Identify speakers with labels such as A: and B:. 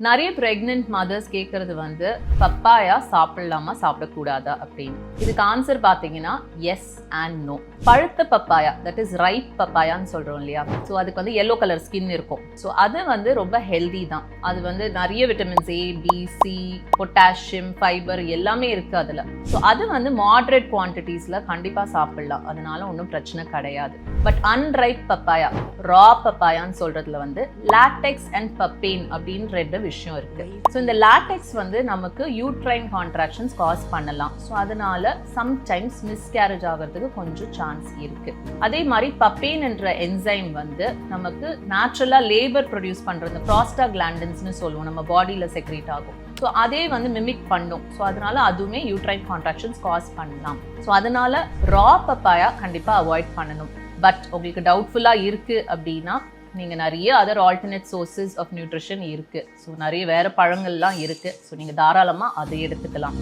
A: நிறைய pregnant mothers கேட்கறது வந்து பப்பாயா சாப்பிடலாமா சாப்பிடக்கூடாதா அப்படின்னு. இதுக்கு ஆன்சர் பார்த்தீங்கன்னா எஸ் அண்ட் நோ. பழுத்த பப்பாயா, தட் இஸ் ரைப் பப்பாயான்னு சொல்றோம் இல்லையா, ஸோ அதுக்கு வந்து எல்லோ கலர் ஸ்கின் இருக்கும். ஸோ அது வந்து ரொம்ப ஹெல்தி தான். அது வந்து நிறைய vitamins A, B, C, potassium, fibre எல்லாமே இருக்கு அதுல. ஸோ அது வந்து மாடரேட் குவான்டிட்டிஸ்ல கண்டிப்பா சாப்பிடலாம், அதனால ஒன்றும் பிரச்சனை கிடையாது. பட் அன்ரைப் பப்பாயா, ரா பப்பாயான்னு சொல்றதுல வந்து லாட்டெக்ஸ் அண்ட் பப்பேன் அப்படின்னு ரெண்டு விஷயம் இருக்கு. ஸோ இந்த லாட்டெக்ஸ் வந்து நமக்கு யூட்ரைன் கான்ட்ராக்ஷன்ஸ் காஸ் பண்ணலாம். ஸோ அதனால சம்டைம்ஸ் மிஸ்கேரேஜ் ஆகிறதுக்கு கொஞ்சம் சான்ஸ் இருக்கு. அதே மாதிரி பப்பேன் என்ற என்சைம் வந்து நமக்கு நேச்சுரலா லேபர் ப்ரொடியூஸ் பண்றது ப்ராஸ்டாகிளாண்டின்ஸ்னு சொல்லுவோம், நம்ம பாடியில செக்ரேட் ஆகும். ஸோ அதே வந்து மிமிக் பண்ணும். ஸோ அதனால அதுவுமே யூட்ரைன் கான்ட்ராக்ஷன்ஸ் காஸ் பண்ணலாம். ஸோ அதனால ரா பப்பாயா கண்டிப்பா அவாய்ட் பண்ணணும். பட் உங்களுக்கு டவுட்ஃபுல்லா இருக்கு அப்படின்னா நீங்கள் நிறைய other alternate sources of nutrition இருக்குது. ஸோ நிறைய வேறு பழங்கள்லாம் இருக்குது. ஸோ நீங்கள் தாராளமாக அதை எடுத்துக்கலாம்.